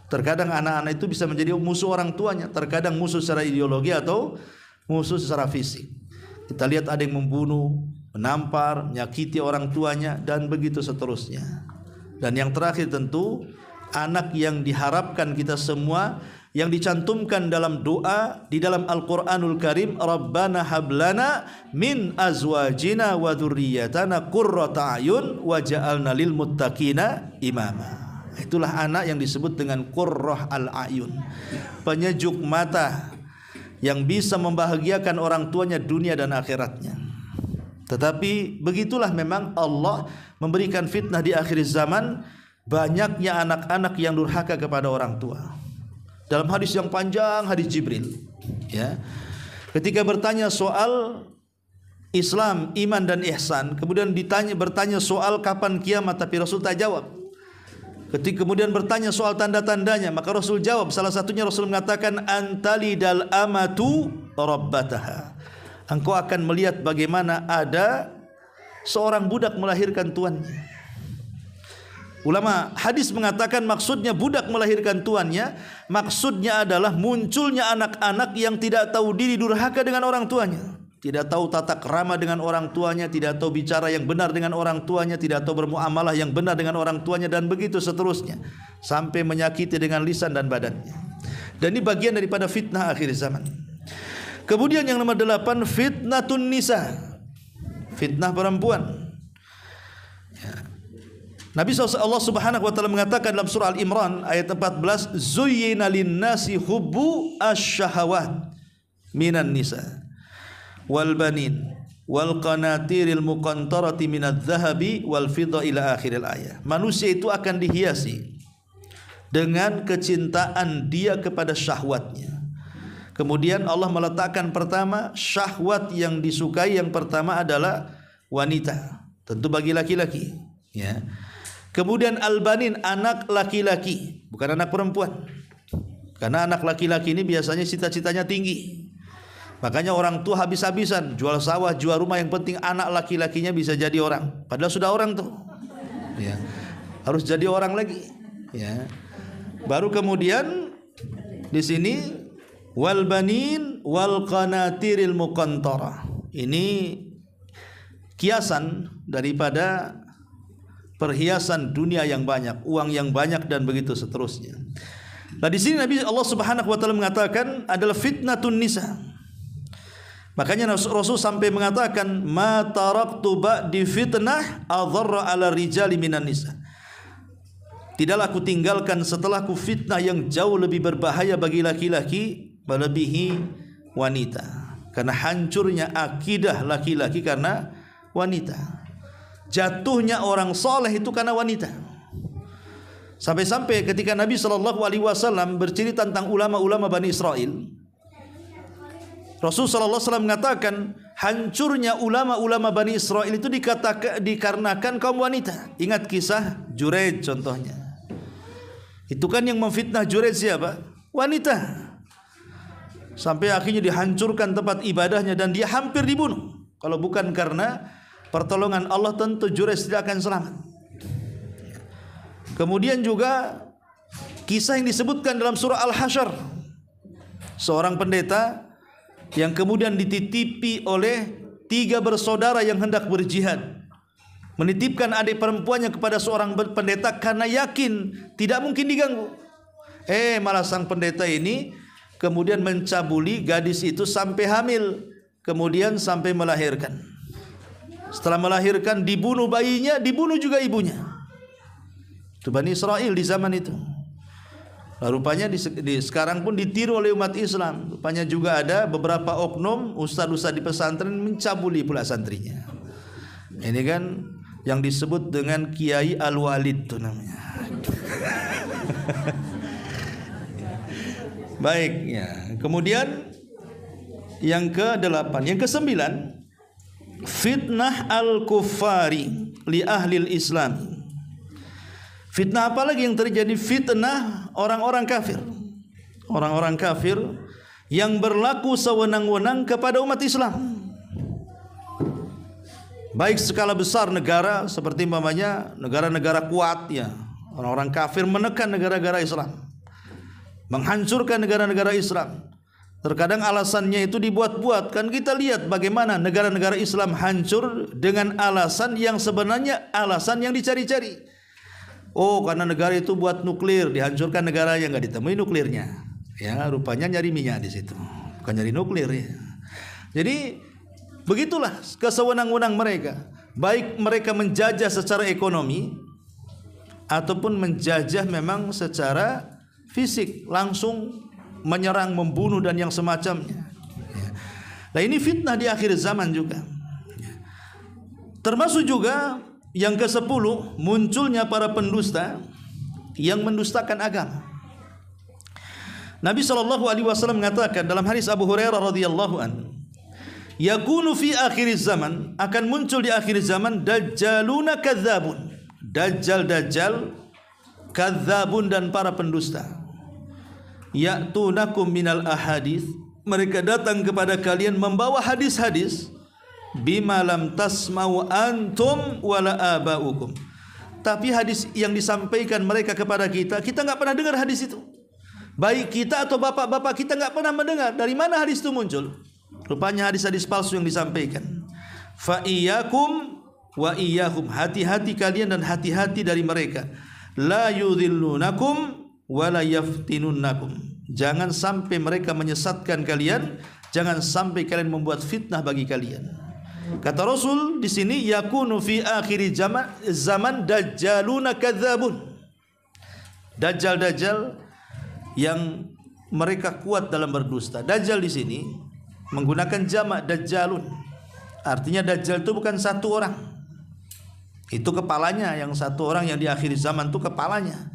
Terkadang anak-anak itu bisa menjadi musuh orang tuanya. Terkadang musuh secara ideologi atau musuh secara fisik. Kita lihat ada yang membunuh, menampar, menyakiti orang tuanya dan begitu seterusnya. Dan yang terakhir tentu anak yang diharapkan kita semua, yang dicantumkan dalam doa di dalam Al-Qur'anul Karim, Rabbana hablana min azwajina wa dzurriyyatana qurrata a'yun waj'alna lil muttaqina imama. Itulah anak yang disebut dengan qurrah al-a'yun, penyejuk mata yang bisa membahagiakan orang tuanya dunia dan akhiratnya. Tetapi begitulah memang Allah memberikan fitnah di akhir zaman. Banyaknya anak-anak yang durhaka kepada orang tua. Dalam hadis yang panjang, hadis Jibril, ya, ketika bertanya soal Islam, iman dan ihsan, kemudian bertanya soal kapan kiamat, tapi Rasul tak jawab. Ketika kemudian bertanya soal tanda-tandanya, maka Rasul jawab. Salah satunya Rasul mengatakan, antalidal amatu rabbataha. Engkau akan melihat bagaimana ada seorang budak melahirkan tuannya. Ulama hadis mengatakan maksudnya budak melahirkan tuannya, maksudnya adalah munculnya anak-anak yang tidak tahu diri, durhaka dengan orang tuanya, tidak tahu tata krama dengan orang tuanya, tidak tahu bicara yang benar dengan orang tuanya, tidak tahu bermuamalah yang benar dengan orang tuanya, dan begitu seterusnya, sampai menyakiti dengan lisan dan badannya. Dan ini bagian daripada fitnah akhir zaman. Kemudian yang nomor 8, fitnatun nisa, fitnah perempuan. Ya. Nabi Allah Subhanahu wa taala mengatakan dalam surah Al-Imran ayat 14, zuyyina lin-nasi hubbu asy-syahawat minan nisa wal banin wal qanatiril muqantarati minadz-dzahabi wal fidda ila akhiril ayat. Manusia itu akan dihiasi dengan kecintaan dia kepada syahwatnya. Kemudian Allah meletakkan pertama syahwat yang disukai, yang pertama adalah wanita, tentu bagi laki-laki, ya. Kemudian al-banin, anak laki-laki, bukan anak perempuan. Karena anak laki-laki ini biasanya cita-citanya tinggi. Makanya orang tua habis-habisan jual sawah, jual rumah, yang penting anak laki-lakinya bisa jadi orang. Padahal sudah orang tuh, ya. Harus jadi orang lagi, ya. Baru kemudian di sini wal banin wal qanatiril muqantarah. Ini kiasan daripada perhiasan dunia yang banyak, uang yang banyak dan begitu seterusnya. Nah di sini Nabi Allah Subhanahu wa taala mengatakan adalah fitnatun nisa. Makanya Rasul sampai mengatakan ma taraktu ba'di fitnah adharra 'ala rijali minan nisa. Tidaklah aku tinggalkan setelahku fitnah yang jauh lebih berbahaya bagi laki-laki melebihi wanita. Karena hancurnya akidah laki-laki karena wanita. Jatuhnya orang soleh itu karena wanita. Sampai-sampai ketika Nabi SAW bercerita tentang ulama-ulama Bani Israel, Rasul SAW mengatakan hancurnya ulama-ulama Bani Israel itu dikarenakan kaum wanita. Ingat kisah Jurej contohnya. Itu kan yang memfitnah Jurej siapa? Wanita. Sampai akhirnya dihancurkan tempat ibadahnya dan dia hampir dibunuh. Kalau bukan karena pertolongan Allah, tentu Jurej tidak akan selamat. Kemudian juga kisah yang disebutkan dalam surah Al-Hasyr, seorang pendeta yang kemudian dititipi oleh 3 bersaudara yang hendak berjihad, menitipkan adik perempuannya kepada seorang pendeta karena yakin tidak mungkin diganggu. Malah sang pendeta ini kemudian mencabuli gadis itu sampai hamil, kemudian sampai melahirkan. Setelah melahirkan dibunuh bayinya, dibunuh juga ibunya. Itu Bani Israel di zaman itu. Rupanya sekarang pun ditiru oleh umat Islam. Rupanya juga ada beberapa oknum ustaz-ustaz di pesantren mencabuli pula santrinya. Ini kan yang disebut dengan Kiai Al-Walid itu namanya. Baik ya. Kemudian yang ke-8, yang ke-9, fitnah al-kuffari li ahlil Islam. Fitnah apa lagi yang terjadi? Fitnah orang-orang kafir. Orang-orang kafir yang berlaku sewenang-wenang kepada umat Islam. Baik skala besar negara, seperti umpamanya negara-negara kuat ya. Orang-orang kafir menekan negara-negara Islam, menghancurkan negara-negara Islam. Terkadang alasannya itu dibuat-buat. Kan kita lihat bagaimana negara-negara Islam hancur dengan alasan yang sebenarnya alasan yang dicari-cari. Oh, karena negara itu buat nuklir, dihancurkan negara yang nggak ditemui nuklirnya. Ya, rupanya nyari minyak di situ, bukan nyari nuklir ya. Jadi begitulah kesewenang-wenang mereka. Baik mereka menjajah secara ekonomi ataupun menjajah memang secara fisik, langsung menyerang, membunuh dan yang semacamnya. Nah, ini fitnah di akhir zaman juga. Termasuk juga yang ke-10, munculnya para pendusta yang mendustakan agama. Nabi SAW mengatakan dalam hadis Abu Hurairah radhiyallahu an, yakunu fi akhir zaman, akan muncul di akhir zaman dajjaluna kadzabun, dajjal kadzabun dan para pendusta. Ya'tunakum minal ahadits, mereka datang kepada kalian membawa hadis-hadis, bima lam tasma'u antum wala aba'ukum, tapi hadis yang disampaikan mereka kepada kita enggak pernah dengar hadis itu. Baik kita atau bapak-bapak kita enggak pernah mendengar. Dari mana hadis itu muncul? Rupanya hadis-hadis palsu yang disampaikan. Fa iyyakum wa iyyahum, hati-hati kalian dan hati-hati dari mereka. La yudhillunakum wa la yaftinunnakum, jangan sampai mereka menyesatkan kalian, jangan sampai kalian membuat fitnah bagi kalian. Kata Rasul di sini, yakunu fi akhir zaman dajjaluna kadzabun, dajjal yang mereka kuat dalam berdusta. Dajjal di sini menggunakan jamak dajjalun, artinya dajjal itu bukan satu orang, itu kepalanya, yang satu orang yang di akhir zaman itu kepalanya.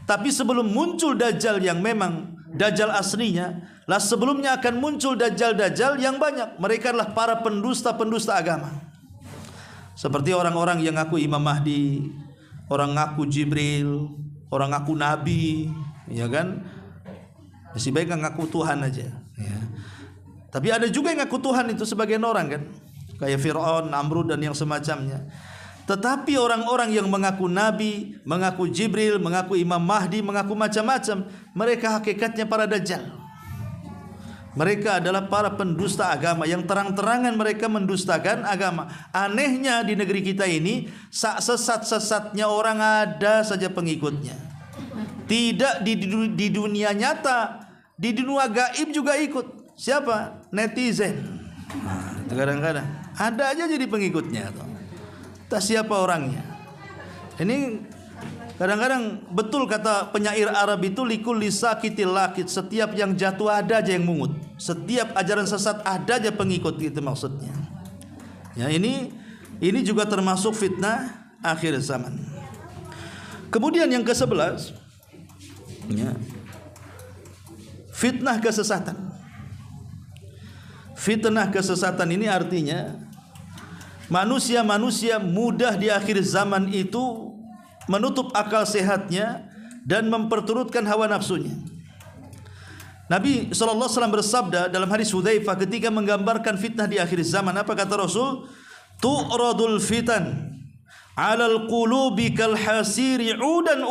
Tapi sebelum muncul dajjal yang memang dajjal aslinya, lah sebelumnya akan muncul dajjal-dajjal yang banyak. Mereka adalah para pendusta-pendusta agama. Seperti orang-orang yang ngaku Imam Mahdi, orang ngaku Jibril, orang ngaku Nabi, ya kan? Masih baik ngaku Tuhan aja, ya. Tapi ada juga yang ngaku Tuhan itu sebagian orang kan, kayak Fir'aun, Namrud dan yang semacamnya. Tetapi orang-orang yang mengaku Nabi, mengaku Jibril, mengaku Imam Mahdi, mengaku macam-macam, mereka hakikatnya para dajjal. Mereka adalah para pendusta agama yang terang-terangan mereka mendustakan agama. Anehnya di negeri kita ini, sesat-sesatnya orang ada saja pengikutnya. Tidak di dunia nyata, di dunia gaib juga ikut. Siapa? Netizen. Kadang-kadang ada aja jadi pengikutnya tuh. Tak siapa orangnya. Ini kadang-kadang betul kata penyair Arab itu, likul lisakitil lakit, setiap yang jatuh ada aja yang mungut, setiap ajaran sesat ada aja pengikut, gitu maksudnya. Ya, ini juga termasuk fitnah akhir zaman. Kemudian yang ke-11, ya, fitnah kesesatan. fitnah kesesatan ini artinya manusia-manusia mudah di akhir zaman itu menutup akal sehatnya dan memperturutkan hawa nafsunya. Nabi SAW bersabda dalam hadis Hudzaifah ketika menggambarkan fitnah di akhir zaman, apa kata Rasul? Tu'radul fitan 'alal qulubi kal hasiri 'udan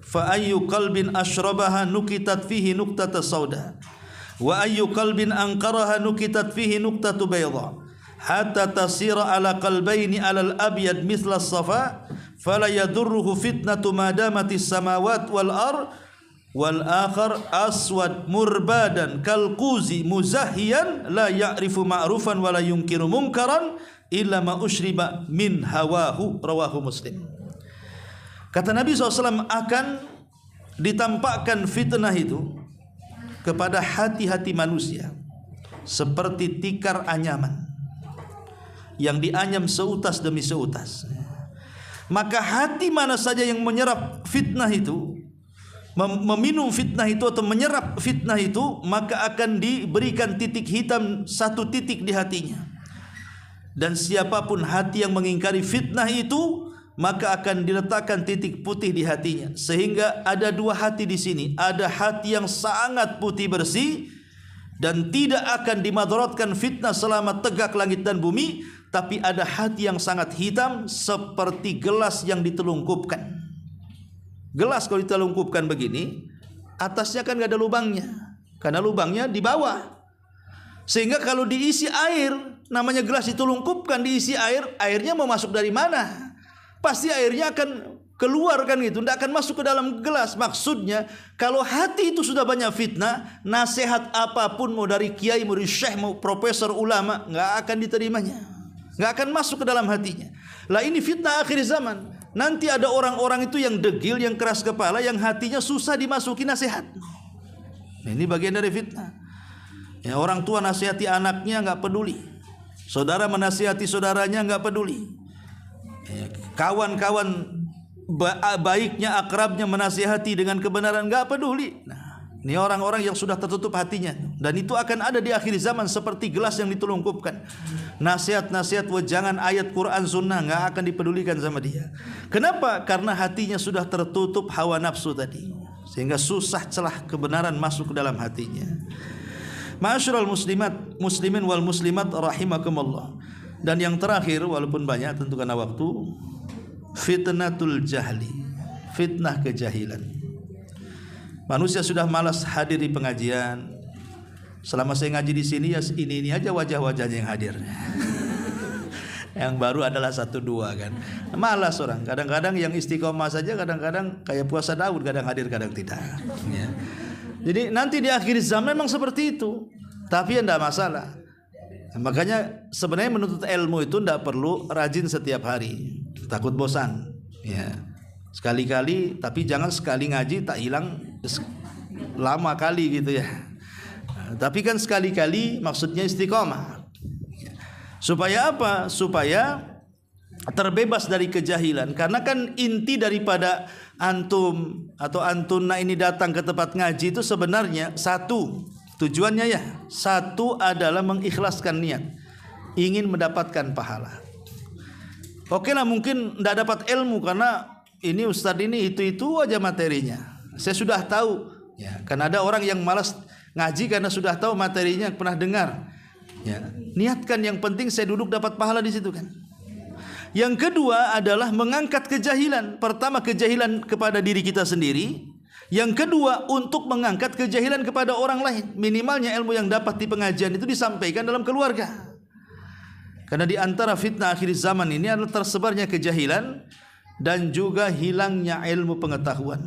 fa ayyu qalbin ashrabaha nukitat fihi nuqtata sauda wa ayyu qalbin anqaraha nukitat fihi nuqtatu bayda hatta tasira ala qalbaini alal abyad mithla as-safa fala yadurruhu fitnatu ma damatis samawat wal ard wal akhar aswad murbadan kal quzi muzahhiyan la ya'rifu ma'rufan wa la yunkiru munkaran illa ma ushriba min hawahu, rawahu Muslim. Kata Nabi SAW, akan ditampakkan fitnah itu kepada hati-hati manusia seperti tikar anyaman yang dianyam seutas demi seutas. Maka hati mana saja yang menyerap fitnah itu, meminum fitnah itu atau menyerap fitnah itu, maka akan diberikan titik hitam satu titik di hatinya. Dan siapapun hati yang mengingkari fitnah itu, maka akan diletakkan titik putih di hatinya. Sehingga ada dua hati di sini. Ada hati yang sangat putih bersih dan tidak akan dimadaratkan fitnah selama tegak langit dan bumi. Tapi ada hati yang sangat hitam seperti gelas yang ditelungkupkan. Gelas kalau ditelungkupkan begini, atasnya kan gak ada lubangnya, karena lubangnya di bawah. Sehingga kalau diisi air, namanya gelas ditelungkupkan, diisi air, airnya mau masuk dari mana? Pasti airnya akan keluar kan gitu, tidak akan masuk ke dalam gelas. Maksudnya kalau hati itu sudah banyak fitnah, nasihat apapun mau dari kiai, mau dari syekh, mau profesor, ulama, nggak akan diterimanya, nggak akan masuk ke dalam hatinya. Lah ini fitnah akhir zaman. Nanti ada orang-orang itu yang degil, yang keras kepala, yang hatinya susah dimasuki nasihat. Ini bagian dari fitnah. Ya, orang tua nasihati anaknya nggak peduli, saudara menasihati saudaranya nggak peduli. Kawan-kawan baiknya, akrabnya menasihati dengan kebenaran nggak peduli. Nah, ini orang-orang yang sudah tertutup hatinya, dan itu akan ada di akhir zaman seperti gelas yang ditelungkupkan. Nasihat-nasihat wejangan ayat Quran Sunnah nggak akan dipedulikan sama dia. Kenapa? Karena hatinya sudah tertutup hawa nafsu tadi, sehingga susah celah kebenaran masuk ke dalam hatinya. Ma'asyiral muslimin wal muslimat rahimakumullah. Dan yang terakhir, walaupun banyak tentu karena waktu, fitnatul jahli, fitnah kejahilan. Manusia sudah malas hadir di pengajian. Selama saya ngaji di sini ya ini aja wajah-wajahnya yang hadir. Yang baru adalah 1-2 kan. Malas orang. Kadang-kadang yang istiqomah saja, kadang-kadang kayak puasa Daud, kadang hadir kadang tidak. Ya. Jadi nanti di akhir zaman memang seperti itu. Tapi ya tidak masalah. Makanya sebenarnya menuntut ilmu itu tidak perlu rajin setiap hari, takut bosan. Ya. Sekali-kali, tapi jangan sekali ngaji tak hilang lama kali gitu ya. Tapi kan sekali-kali maksudnya istiqomah. Supaya apa? Supaya terbebas dari kejahilan. Karena kan inti daripada antum atau antuna ini datang ke tempat ngaji itu sebenarnya satu. Tujuannya ya, satu adalah mengikhlaskan niat, ingin mendapatkan pahala. Oke lah, mungkin tidak dapat ilmu karena ini ustadz ini itu aja materinya. Saya sudah tahu. Ya, kan ada orang yang malas ngaji karena sudah tahu materinya, pernah dengar. Ya, niatkan yang penting saya duduk dapat pahala di situ kan. Yang kedua adalah mengangkat kejahilan. Pertama kejahilan kepada diri kita sendiri. Yang kedua untuk mengangkat kejahilan kepada orang lain. Minimalnya ilmu yang dapat di pengajian itu disampaikan dalam keluarga. Karena di antara fitnah akhir zaman ini adalah tersebarnya kejahilan dan juga hilangnya ilmu pengetahuan.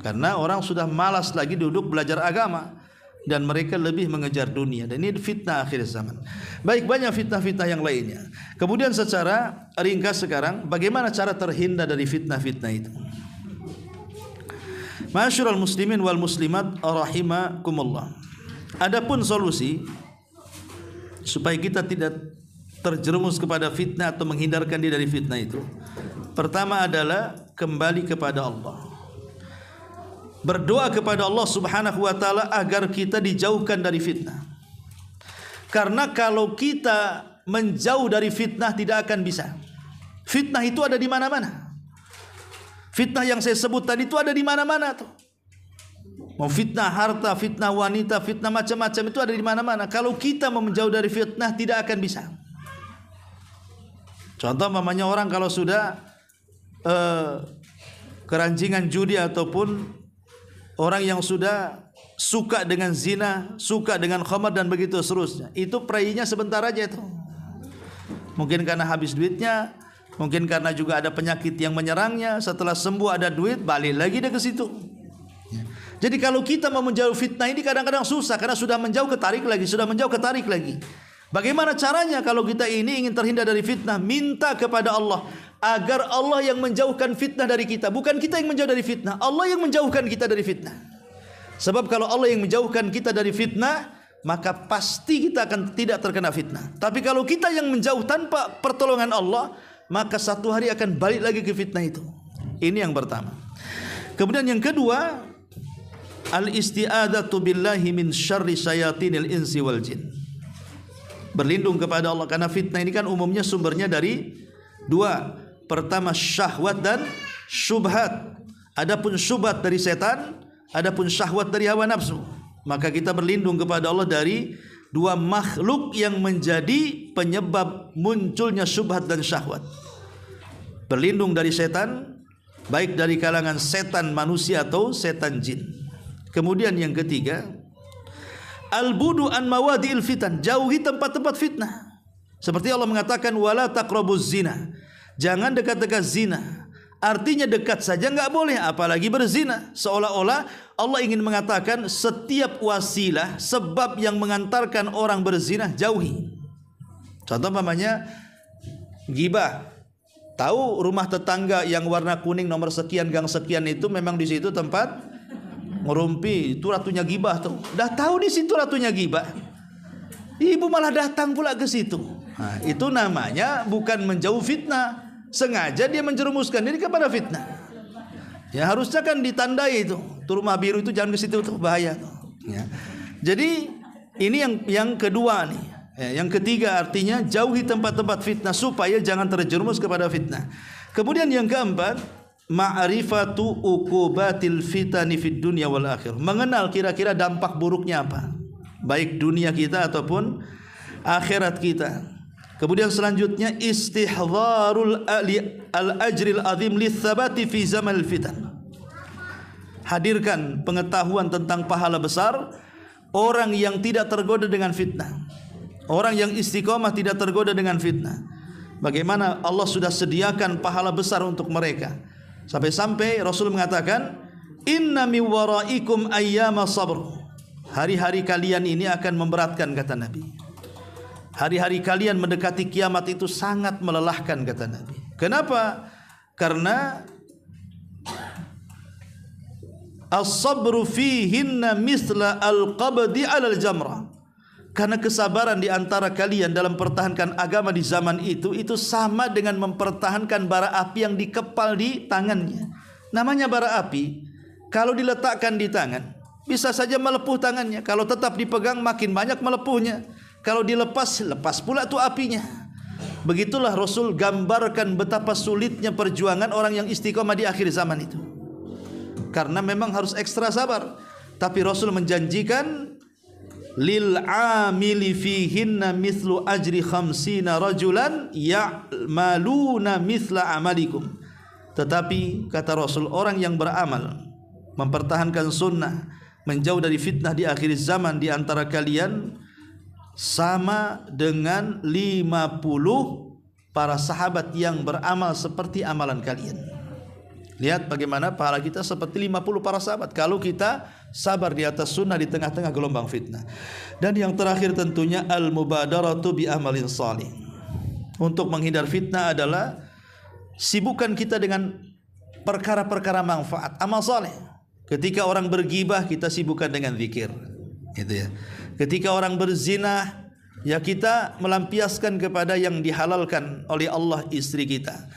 Karena orang sudah malas lagi duduk belajar agama dan mereka lebih mengejar dunia. Dan ini fitnah akhir zaman. Baik, banyak fitnah-fitnah yang lainnya. Kemudian secara ringkas sekarang, bagaimana cara terhindar dari fitnah-fitnah itu? Ma'asyiral muslimin wal muslimat rahimakumullah. Adapun solusi supaya kita tidak terjerumus kepada fitnah atau menghindarkan diri dari fitnah itu, pertama adalah kembali kepada Allah. Berdoa kepada Allah Subhanahu wa taala agar kita dijauhkan dari fitnah. Karena kalau kita menjauh dari fitnah tidak akan bisa. Fitnah itu ada di mana-mana. Fitnah yang saya sebut tadi itu ada di mana-mana tuh. Mau fitnah harta, fitnah wanita, fitnah macam-macam itu ada di mana-mana. Kalau kita mau menjauh dari fitnah tidak akan bisa. Contoh mamanya orang kalau sudah keranjingan judi ataupun orang yang sudah suka dengan zina, suka dengan khamar dan begitu seterusnya. Itu perainya sebentar aja itu. Mungkin karena habis duitnya, mungkin karena juga ada penyakit yang menyerangnya. Setelah sembuh ada duit, balik lagi dia ke situ. Jadi kalau kita mau menjauh fitnah ini kadang-kadang susah karena sudah menjauh ketarik lagi, sudah menjauh ketarik lagi. Bagaimana caranya kalau kita ini ingin terhindar dari fitnah? Minta kepada Allah agar Allah yang menjauhkan fitnah dari kita, bukan kita yang menjauh dari fitnah. Allah yang menjauhkan kita dari fitnah. Sebab kalau Allah yang menjauhkan kita dari fitnah, maka pasti kita akan tidak terkena fitnah. Tapi kalau kita yang menjauh tanpa pertolongan Allah, maka satu hari akan balik lagi ke fitnah itu. Ini yang pertama. Kemudian yang kedua, al-isti'adzatu billahi min syarri syayatinil insi wal jin. Berlindung kepada Allah karena fitnah ini kan umumnya sumbernya dari dua. Pertama syahwat dan syubhat. Adapun syubhat dari setan, adapun syahwat dari hawa nafsu. Maka kita berlindung kepada Allah dari dua makhluk yang menjadi penyebab munculnya syubhat dan syahwat. Berlindung dari setan, baik dari kalangan setan manusia atau setan jin. Kemudian yang ketiga, al-budu an mawadi'il fitan, jauhi tempat-tempat fitnah. Seperti Allah mengatakan wala taqrabuz zina. Jangan dekat-dekat zina. Artinya dekat saja enggak boleh, apalagi berzina. Seolah-olah Allah ingin mengatakan setiap wasilah, sebab yang mengantarkan orang berzina jauhi. Contoh namanya ghibah. Tahu rumah tetangga yang warna kuning nomor sekian gang sekian itu memang di situ tempat ngerumpi, itu ratunya ghibah tuh. Dah tahu di situ ratunya ghibah. Ibu malah datang pula ke situ. Nah, itu namanya bukan menjauh fitnah. Sengaja dia menjerumuskan diri kepada fitnah. Ya harusnya kan ditandai itu. Tuh rumah biru itu jangan ke situ tuh, bahaya tuh. Ya. Jadi ini yang kedua nih. Ya, yang ketiga artinya jauhi tempat-tempat fitnah supaya jangan terjerumus kepada fitnah. Kemudian yang keempat, ma'rifatu uqubatil fitani fid dunya wal akhirah. Mengenal kira-kira dampak buruknya apa, baik dunia kita ataupun akhirat kita. Kemudian selanjutnya istihdharul al-ajril azim litsabati fi zamanil fitan. Hadirkan pengetahuan tentang pahala besar orang yang tidak tergoda dengan fitnah. Orang yang istiqomah tidak tergoda dengan fitnah. Bagaimana Allah sudah sediakan pahala besar untuk mereka. Sampai-sampai Rasul mengatakan, "Inna mi waraikum ayyama sabr." Hari-hari kalian ini akan memberatkan, kata Nabi. Hari-hari kalian mendekati kiamat itu sangat melelahkan, kata Nabi. Kenapa? Karena as-sabru fihinna misla al-qabdi 'alal jamrah. Karena kesabaran di antara kalian dalam mempertahankan agama di zaman itu sama dengan mempertahankan bara api yang dikepal di tangannya. Namanya bara api, kalau diletakkan di tangan, bisa saja melepuh tangannya. Kalau tetap dipegang makin banyak melepuhnya. Kalau dilepas, lepas pula tuh apinya. Begitulah Rasul gambarkan betapa sulitnya perjuangan orang yang istiqomah di akhir zaman itu. Karena memang harus ekstra sabar. Tapi Rasul menjanjikan lil amili fihinna mithlu ajri khamsina rajulan ya'maluna mithla amalikum. Tetapi kata Rasul, orang yang beramal, mempertahankan sunnah, menjauh dari fitnah di akhir zaman di antara kalian sama dengan 50 para sahabat yang beramal seperti amalan kalian. Lihat bagaimana pahala kita seperti 50 para sahabat kalau kita sabar di atas sunnah di tengah-tengah gelombang fitnah. Dan yang terakhir tentunya al-mubadaratu bi amalin salih. Untuk menghindar fitnah adalah sibukkan kita dengan perkara-perkara manfaat, amal saleh. Ketika orang bergibah, kita sibukkan dengan zikir. Gitu ya. Ketika orang berzina, ya kita melampiaskan kepada yang dihalalkan oleh Allah istri kita.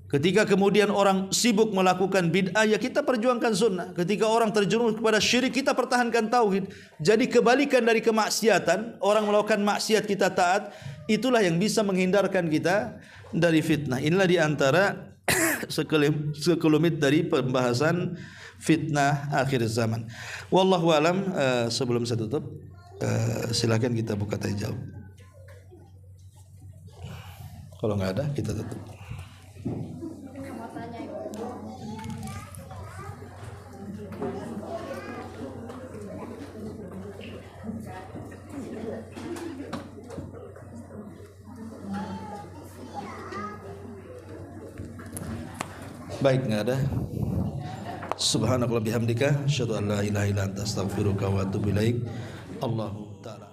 Ketika kemudian orang sibuk melakukan bid'ah, ya kita perjuangkan sunnah. Ketika orang terjerumus kepada syirik, kita pertahankan tauhid. Jadi kebalikan dari kemaksiatan, orang melakukan maksiat kita taat, itulah yang bisa menghindarkan kita dari fitnah. Inilah diantara sekelumit dari pembahasan fitnah akhir zaman. Wallahu alam. Sebelum saya tutup, silakan kita buka tanya jawab. Kalau nggak ada, kita tutup. Baik, nggak ada. Subhanakallah bihamdika, asyhadu an la ilaha illa anta astaghfiruka wa atubu ilaik. Allahu ta'ala